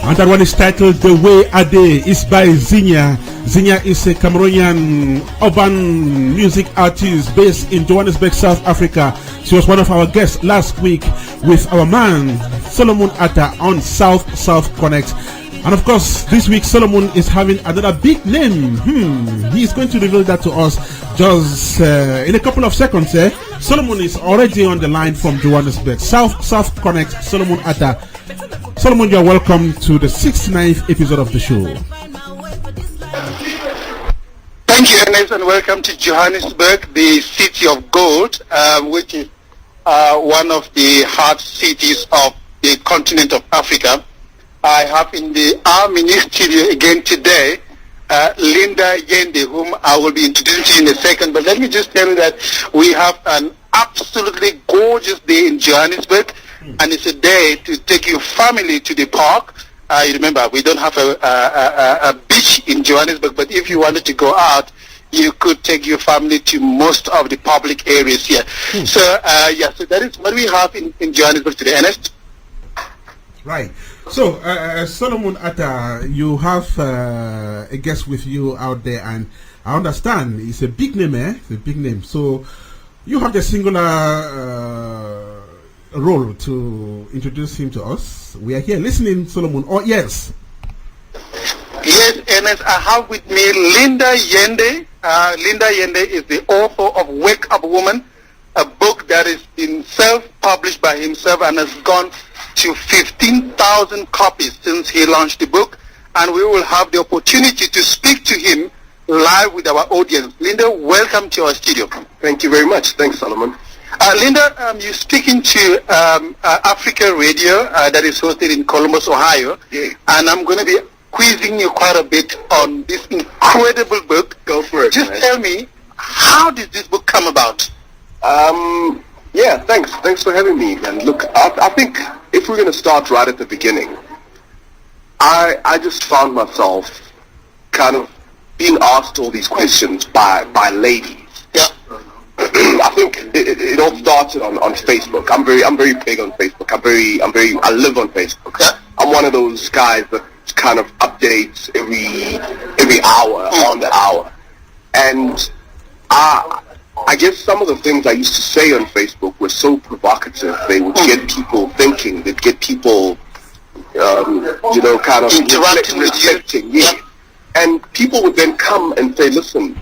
And that one is titled The Way Ade. It's by Zinia. Zinia is a Cameroonian urban music artist based in Johannesburg, South Africa. She was one of our guests last week with our man Solomon Atah on South Connect. And of course, this week Solomon is having another big name. He is going to reveal that to us just in a couple of seconds. Solomon is already on the line from Johannesburg. South Connect, Solomon Atah. Solomon, you are welcome to the 69th episode of the show. Thank you, Ernest, and welcome to Johannesburg, the city of gold, which is one of the heart cities of the continent of Africa. I have in the Army studio again today, Ande Yende, whom I will be introducing in a second. But let me just tell you that we have an absolutely gorgeous day in Johannesburg, and it's a day to take your family to the park. You remember, we don't have a beach in Johannesburg, but if you wanted to go out, you could take your family to most of the public areas here. So, so that is what we have in Johannesburg today, Ernest. Right. So, Solomon Atah, you have a guest with you out there, and I understand it's a big name, It's a big name. So, you have the singular role to introduce him to us. We are here listening, Solomon. Oh, yes. Yes, Ernest, I have with me Ande Yende. Ande Yende is the author of Wake Up Woman, a book that has been self-published by himself and has gone to 15,000 copies since he launched the book. And we will have the opportunity to speak to him live with our audience. Ande, welcome to our studio. Thank you very much. Thanks, Solomon. Ande, you're speaking to Afrikka Radio that is hosted in Columbus, Ohio. Yeah. And I'm going to be quizzing you quite a bit on this incredible book. Go for it. Just tell me, how did this book come about? Yeah, thanks. Thanks for having me. And look, I think if we're going to start right at the beginning, I just found myself kind of being asked all these questions by ladies. Yeah. I think it all started on Facebook. I'm very big on Facebook. I live on Facebook. Yeah. I'm one of those guys that kind of updates every hour on the hour. And I guess some of the things I used to say on Facebook were so provocative. They would get people thinking. They'd get people, kind of interacting reflecting. Yeah. And people would then come and say, listen,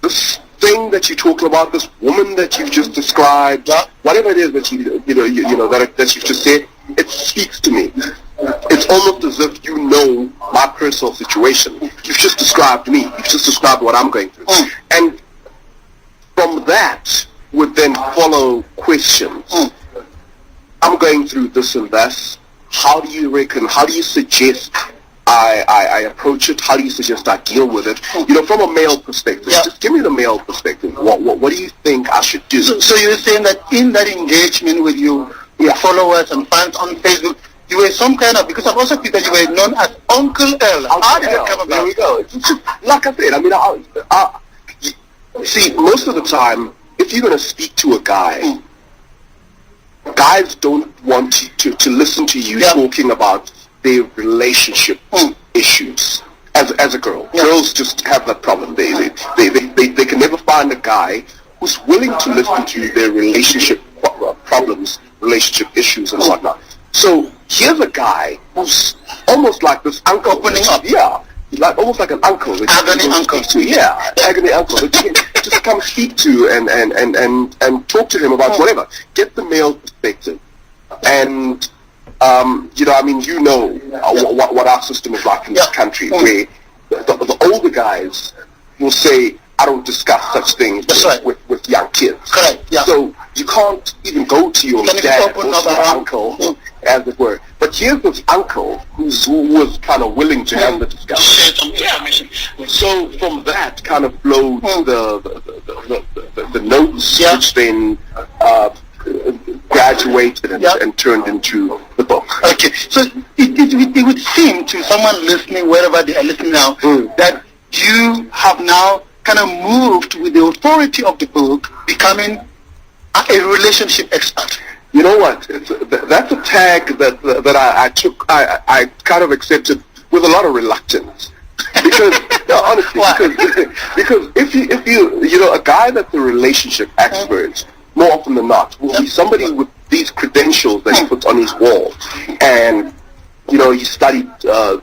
this thing that you're talking about, this woman that you've just described, whatever it is that that you've just said, it speaks to me. It's almost as if you know my personal situation. You've just described me. You've just described what I'm going through. And from that would then follow questions. I'm going through this and that. How do you reckon? How do you suggest I approach it? How do you suggest I deal with it? From a male perspective. Yeah. Just give me the male perspective. What do you think I should do? So you're saying that in that engagement with your followers and fans on Facebook, you were some kind of, because I've also seen that you were known as Uncle L. How did that come about? There we go. It's just, like I said, see, most of the time, if you're going to speak to a guy, guys don't want to listen to you talking about their relationship issues. As a girl, girls just have that problem. They can never find a guy who's willing to listen to their relationship problems, relationship issues, and whatnot. So here's a guy who's almost like this uncle opening up. Yeah, like almost like an uncle. Agony uncle. Agony uncle. That you can just come speak to and talk to him about whatever. Get the male perspective, and what our system is like in this country, where the older guys will say, I don't discuss such things with young kids. Correct. Yeah. So you can't even go to your dad or your uncle, as it were. But here's this uncle who was kind of willing to have the discussion. So from that kind of flowed the notes, which then graduated and turned into the book. Okay. So it would seem to someone listening, wherever they are listening now, that you have now kind of moved with the authority of the book, becoming a relationship expert. You know what? That's a tag that I took. I kind of accepted with a lot of reluctance, because no, honestly, because if you a guy that's a relationship expert, more often than not, will be somebody with these credentials that he puts on his wall, and he studied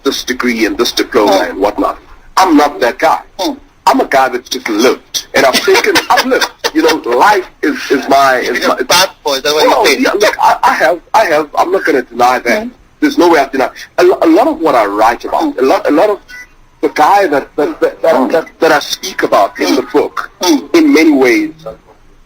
this degree and this diploma and whatnot. I'm not that guy. I'm a guy that's just lived, and I've lived. Life is my bad boy. That's what you say. Yeah, look, I have. I'm not going to deny that. There's no way I deny. A lot of what I write about, a lot of the guy that I speak about in the book, in many ways,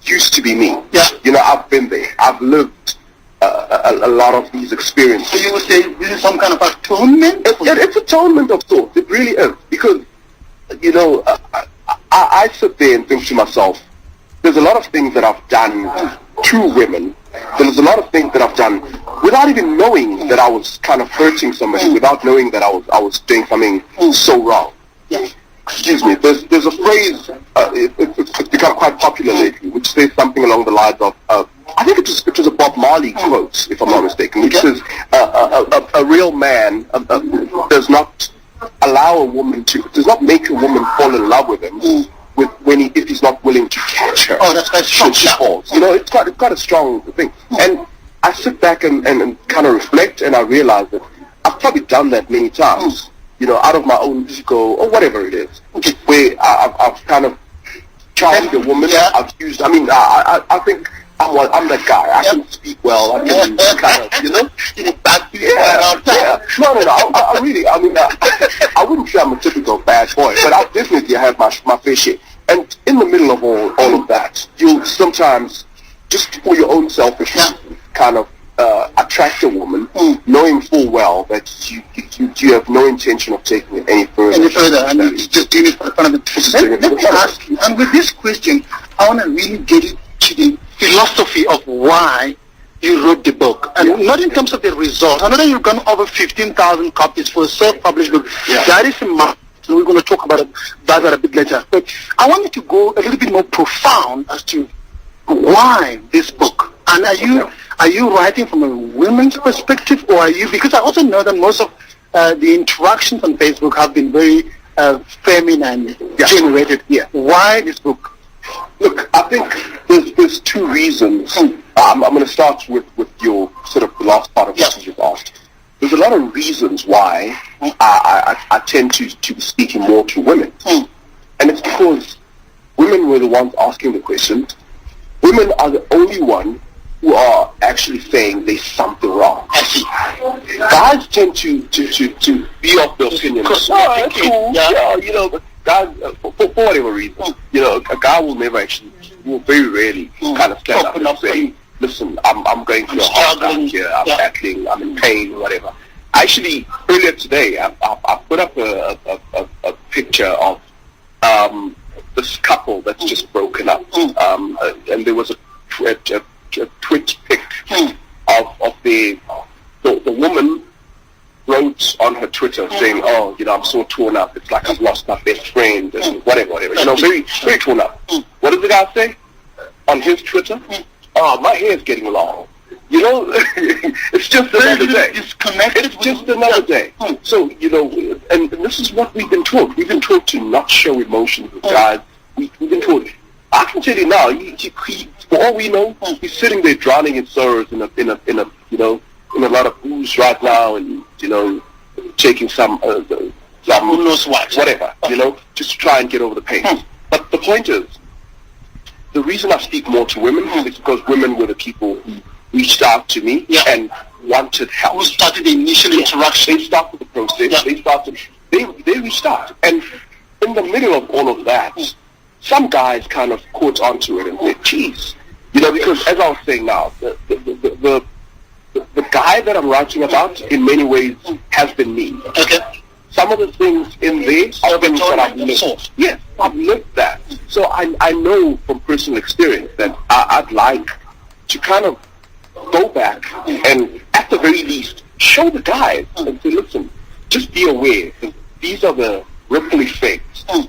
used to be me. Yeah. I've been there. I've lived a lot of these experiences. So you would say this is some kind of atonement? It's atonement of sorts. It really is, because I sit there and think to myself, there's a lot of things that I've done to women. There's a lot of things that I've done without even knowing that I was kind of hurting somebody, without knowing that I was doing something so wrong. Yeah. Excuse me. There's a phrase. It's become quite popular lately, which says something along the lines of, I think it was a Bob Marley quote, if I'm not mistaken, which says, a real man does not does not make a woman fall in love with him if he's not willing to catch her. Oh, that's quite strong. She falls. It's quite a strong thing. And I sit back and kind of reflect, and I realize that I've probably done that many times. Out of my own ego or whatever it is, where I've kind of charmed a woman. Yeah. I've used. I think I'm that guy. I can speak well. I can kind of, No. I really. I wouldn't say I'm a typical bad boy, but I definitely have my fair share. And in the middle of all of that, you'll sometimes, just for your own selfish kind of attract a woman, knowing full well that you have no intention of taking it any further. And you just doing it for the fun of it. Let me ask you, and with this question, I want to really get into the philosophy of why you wrote the book, and not in terms of the result. I know that you've gone over 15,000 copies for a self-published book. Yeah. That is a mark. We're going to talk about that a bit later. But I wanted to go a little bit more profound as to why this book. And are you writing from a women's perspective, or are you? Because I also know that most of the interactions on Facebook have been very feminine generated. Yeah. Why this book? Look, I think there's two reasons. I'm going to start with your sort of the last part of what you've asked. There's a lot of reasons why I tend to be speaking more to women. And it's because women were the ones asking the questions. Women are the only ones who are actually saying there's something wrong. Guys tend to be of the opinion, it's cool, but guys, for whatever reason, a guy will never actually, will very rarely kind of stand up and say, listen, I'm going through a hard time here, I'm battling, I'm in pain, whatever. Actually, earlier today, I put up a picture of this couple that's just broken up, and there was a twit pic of the woman wrote on her Twitter saying, "Oh, I'm so torn up. It's like I've lost my best friend and whatever. Very, very torn up." What did the guy say on his Twitter? "Oh, my hair's getting long." It's just another day. It's just another day. So, and this is what we've been taught. We've been taught to not show emotions with guys. We've been taught. I can tell you now, for all we know, he's sitting there drowning in sorrows in a lot of booze right now, and taking some who knows what, whatever, just to try and get over the pain. But the point is, the reason I speak more to women is because women were the people who reached out to me and wanted help. Who started the initial interaction? They started the process. They reached out, and in the middle of all of that, some guys kind of caught onto it and said, "Geez," because as I was saying now, the guy that I'm writing about in many ways has been me. Okay. Some of the things in there are things that I've lived. Yes, I've lived that. So I know from personal experience that I'd like to kind of go back and at the very least show the guys and say, listen, just be aware that these are the ripple effects of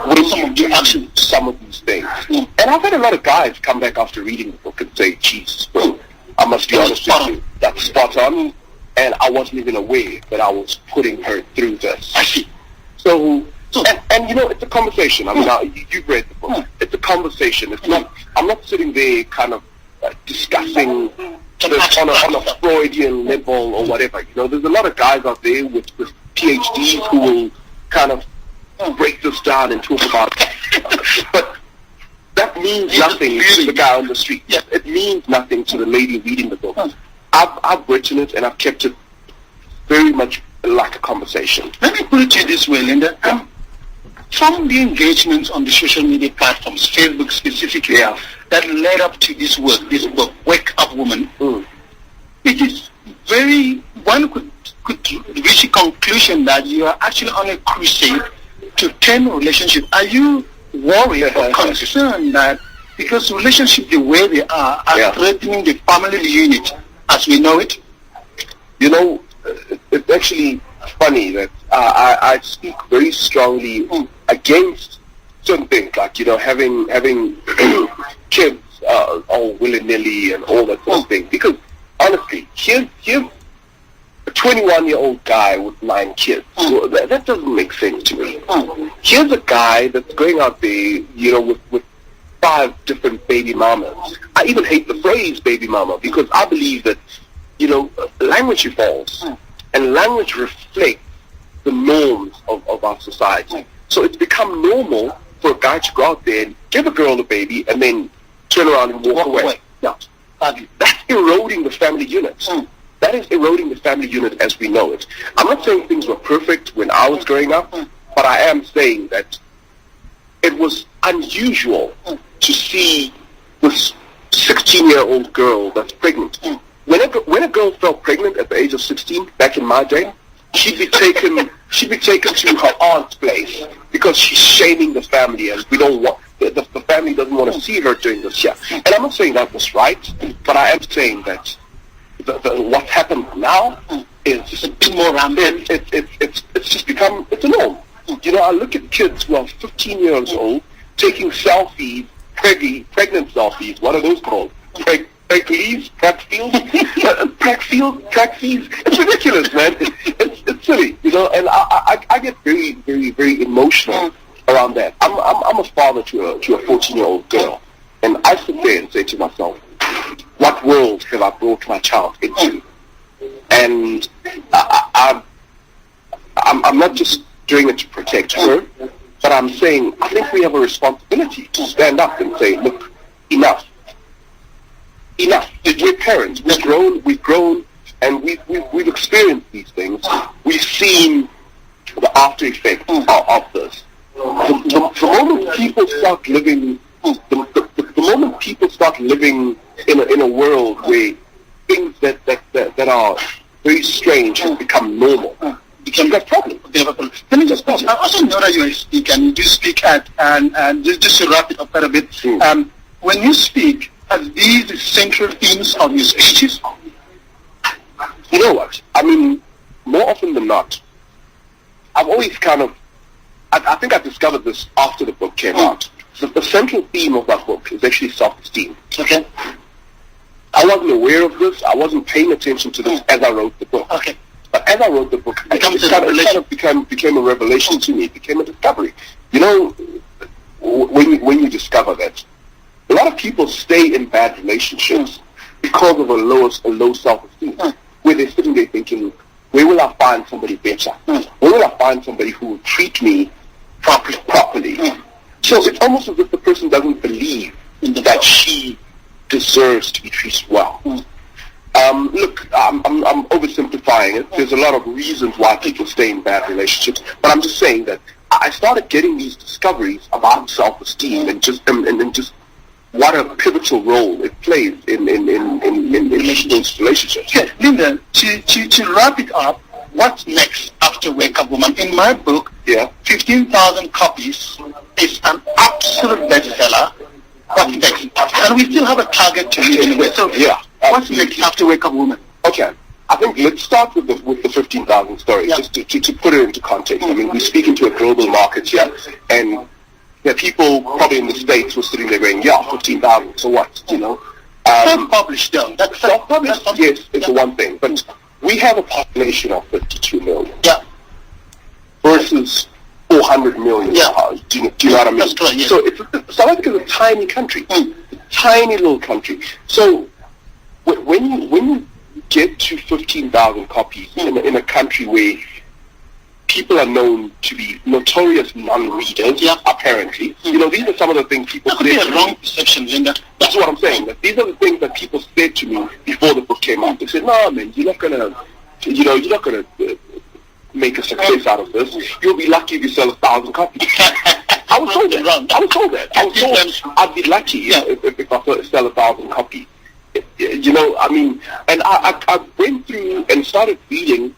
when you do some of these things. And I've had a lot of guys come back after reading the book and say, "Jesus, bro, I must be honest with you. That's spot on. And I wasn't even aware that I was putting her through this. I see. So and you know, it's a conversation. I mean, you've read the book. It's a conversation. It's not. I'm not sitting there kind of discussing this on a Freudian level or whatever. You know, there's a lot of guys out there with PhDs who will kind of break this down and talk about it. But that means nothing to the guy on the street. Yeah. It means nothing to the lady reading the book. I've written it and I've kept it very much like a conversation. Let me put it to you this way, Linda. From the engagements on the social media platforms, Facebook specifically, that led up to this book, Wake Up Woman, it is one could reach a conclusion that you are actually on a crusade to turn relationships. Are you worried or concerned that because relationships the way they are threatening the family unit as we know it? You know, it's actually funny that I speak very strongly against certain things, like, you know, having kids all willy-nilly and all that sort of thing. Because honestly, here's a 21-year-old guy with 9 kids. So that doesn't make sense to me. Here's a guy that's going out there, you know, with 5 different baby mamas. I even hate the phrase baby mama because I believe that, you know, language evolves and language reflects the norms of our society. So it's become normal for a guy to go out there and give a girl a baby and then turn around and walk away. Yeah. That's eroding the family unit. That is eroding the family unit as we know it. I'm not saying things were perfect when I was growing up, but I am saying that it was unusual to see this 16-year-old girl that's pregnant. When a girl fell pregnant at the age of 16, back in my day, she'd be taken to her aunt's place because she's shaming the family, and we don't want the family doesn't want to see her doing this. Yeah, and I'm not saying that was right, but I am saying that what happened now is a bit more rampant. It's just become a norm. You know, I look at kids who are 15 years old taking selfies, pregnant selfies. What are those called? Track fees. It's ridiculous, man. It's silly, you know. And I get very, very, very emotional around that. I'm a father to a 14-year-old girl, and I sit there and say to myself, what world have I brought my child into? And I'm not just doing it to protect her, but I'm saying I think we have a responsibility to stand up and say, look, enough. We're parents. We've grown, and we've experienced these things. We've seen the after effects of this. The moment people start living, the moment people start living in a world where things that are very strange have become normal, you have problems. Let me just pause. I also know that you're a speaker, and you do speak and just to wrap it up quite a bit. When you speak, are these the central themes of your speeches? You know what? I mean, more often than not, I've always kind of, I think I discovered this after the book came out. The central theme of that book is actually self-esteem. Okay. I wasn't aware of this. I wasn't paying attention to this as I wrote the book. Okay. But as I wrote the book, it kind of became a revelation to me. It became a discovery. You know, when you discover that, a lot of people stay in bad relationships because of a low self-esteem, where they're sitting there thinking, where will I find somebody better? Where will I find somebody who will treat me properly? So it's almost as if the person doesn't believe that she deserves to be treated well. Look, I'm oversimplifying it. There's a lot of reasons why people stay in bad relationships, but I'm just saying that I started getting these discoveries about self-esteem and just what a pivotal role it plays in those relationships. Yeah, Linda, to wrap it up, what's next after Wake Up Woman? In my book, 15,000 copies is an absolute bestseller. What's next? And we still have a target to reach anyway. So what's next after Wake Up Woman? Okay. I think let's start with the 15,000 story, just to put it into context. I mean, we speak into a global market here, and people probably in the States were sitting there going, 15,000, so what, you know? Self-published, though. That's Self-published, yes, is the one thing. But we have a population of 52 million. Yeah. Versus 400 million. Yeah. Do you know what I mean? That's right, yes. So South Africa is a tiny country. Tiny little country. So when you get to 15,000 copies in a country where people are known to be notorious non-readers, apparently. You know, these are some of the things people That could be a wrong perception, Linda. That's what I'm saying. That these are the things that people said to me before the book came out. They said, "No, man, you're not gonna make a success out of this. You'll be lucky if you sell 1,000 copies." I was told that. I was told I'd be lucky if I sell 1,000 copies. You know, I mean, and I went through and started reading.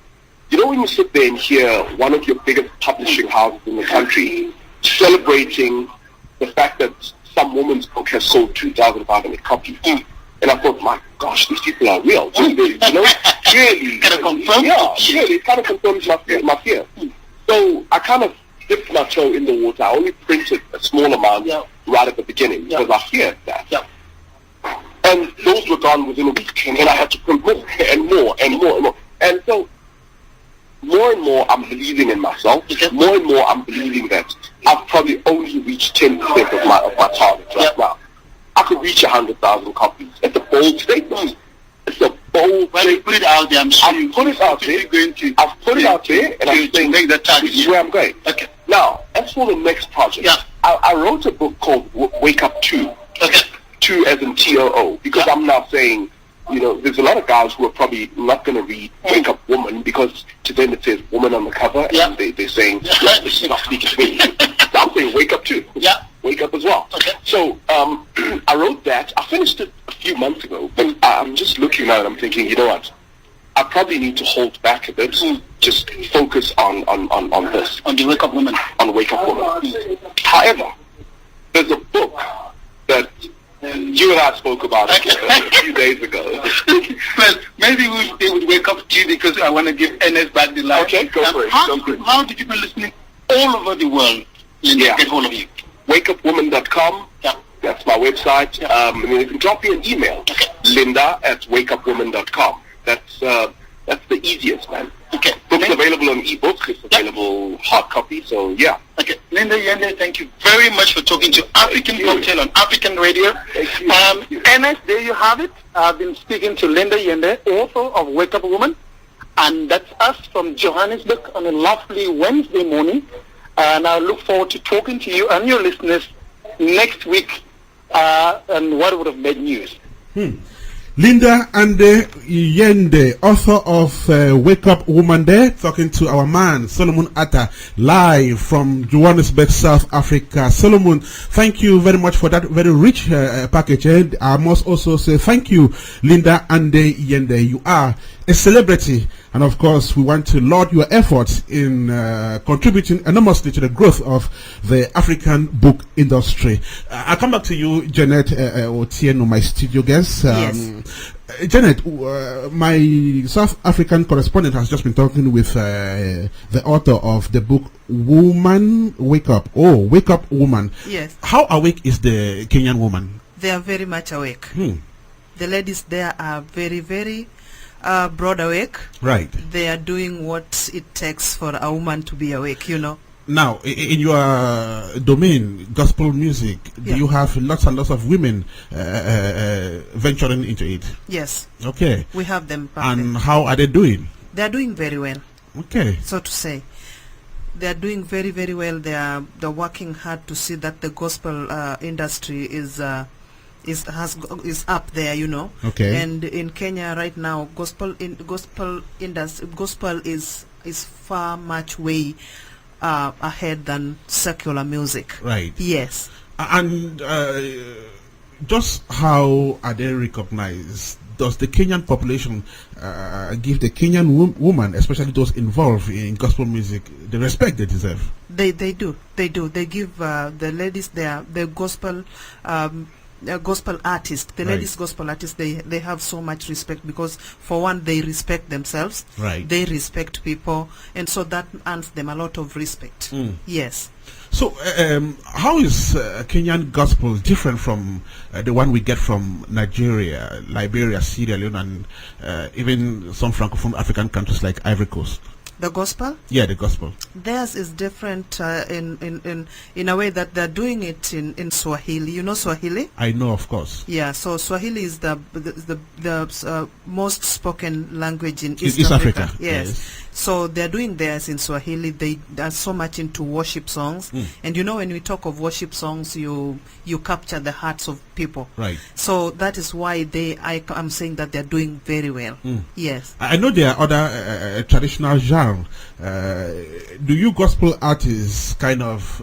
You know, when you sit there and hear one of your biggest publishing houses in the country celebrating the fact that some woman's book has sold 2,500 copies, and I thought, my gosh, these people are real. You know, really, kind of confirms. Really, it kind of confirms my fear. So I kind of dipped my toe in the water. I only printed a small amount right at the beginning because I feared that. And those were gone within a week, and I had to print more and more and more and more. And so more and more I'm believing in myself. More and more I'm believing that I've probably only reached 10% of my target right now. I could reach 100,000 copies. It's a bold statement. It's a bold statement. Put it out there. I'm sure I've put it out there. I've put it out there, and I'm saying make that target. This is where I'm going. Okay. Now, as for the next project, I wrote a book called Wake Up 2. Okay. 2 as in TOO, because I'm now saying, you know, there's a lot of guys who are probably not going to read Wake Up Woman because to them it says woman on the cover, and they're saying, this is not speaking to me. So I'm saying Wake Up 2. Wake Up as well. Okay. So I wrote that. I finished it a few months ago, but I'm just looking at it, I'm thinking, you know what, I probably need to hold back a bit, just focus on this. On the Wake Up Woman. On Wake Up Woman. However, there's a book that you and I spoke about it a few days ago. Well, maybe we'll stay with Wake Up to you because I want to give Ernest back the line. Okay, go for it. How do people listening all over the world get hold of you? WakeUpWoman.com. That's my website. And you can drop me an email. Linda@wakeupwoman.com. That's the easiest, man. Okay. Books available on ebook. It's available hard copy. So yeah. Okay. Ande Yende, thank you very much for talking to African Cocktail on African Radio. Thank you. Ernest, there you have it. I've been speaking to Ande Yende, author of Wake Up Woman, and that's us from Johannesburg on a lovely Wednesday morning. And I look forward to talking to you and your listeners next week. And what would have made news? Linda Ande Yende, author of Wake Up Woman, there talking to our man Solomon Atah live from Johannesburg, South Africa. Solomon, thank you very much for that very rich package. And I must also say thank you, Linda Ande Yende. You are a celebrity, and of course we want to laud your efforts in contributing enormously to the growth of the African book industry. I'll come back to you, Janet Otieno, my studio guest. Yes. Janet, my South African correspondent has just been talking with the author of the book Woman Wake Up. Oh, Wake Up Woman. Yes. How awake is the Kenyan woman? They are very much awake. The ladies there are very, very broad awake. Right. They are doing what it takes for a woman to be awake, you know. Now, in your domain, gospel music, do you have lots and lots of women venturing into it? Yes. Okay. We have them back And there. how are they doing? They are doing very well. Okay. So to say, they are doing very, very well. They're working hard to see that the gospel industry is up there, you know. Okay. And in Kenya right now, gospel is far much way ahead than secular music. Right. Yes. And just how are they recognized? Does the Kenyan population give the Kenyan woman, especially those involved in gospel music, the respect they deserve? They do. They give the ladies the gospel gospel artists, the Right. ladies gospel artists, they have so much respect because, for one, they respect themselves, Right. they respect people, and so that earns them a lot of respect. Yes. So, how is Kenyan gospel different from the one we get from Nigeria, Liberia, Sierra Leone, and even some Francophone African countries like Ivory Coast? The gospel? Yeah, the gospel. Theirs is different in a way that they're doing it in Swahili. You know Swahili? I know, of course. Yeah, so Swahili is the most spoken language in East East Africa, Yes. yes. So they're doing theirs in Swahili. They are so much into worship songs. And you know, when we talk of worship songs, you capture the hearts of people. Right. So that is why I'm saying that they're doing very well. Yes. I know there are other traditional genres. Do you gospel artists kind of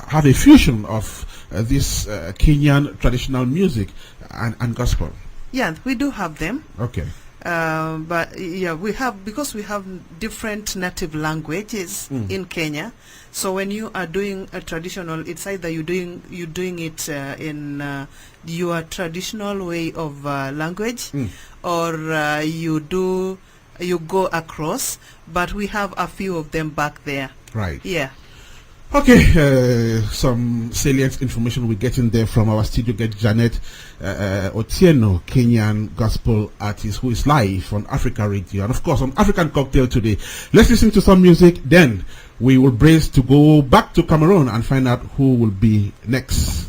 have a fusion of this Kenyan traditional music and gospel? Yeah, we do have them. Okay. But yeah, we have, because we have different native languages in Kenya. So when you are doing a traditional, it's either you're doing it in your traditional way of language, or you go across. But we have a few of them back there. Right. Yeah. Okay, some salient information we're getting there from our studio guest Janet Otieno, Kenyan gospel artist who is live on Africa Radio and of course on African Cocktail today. Let's listen to some music, then we will brace to go back to Cameroon and find out who will be next.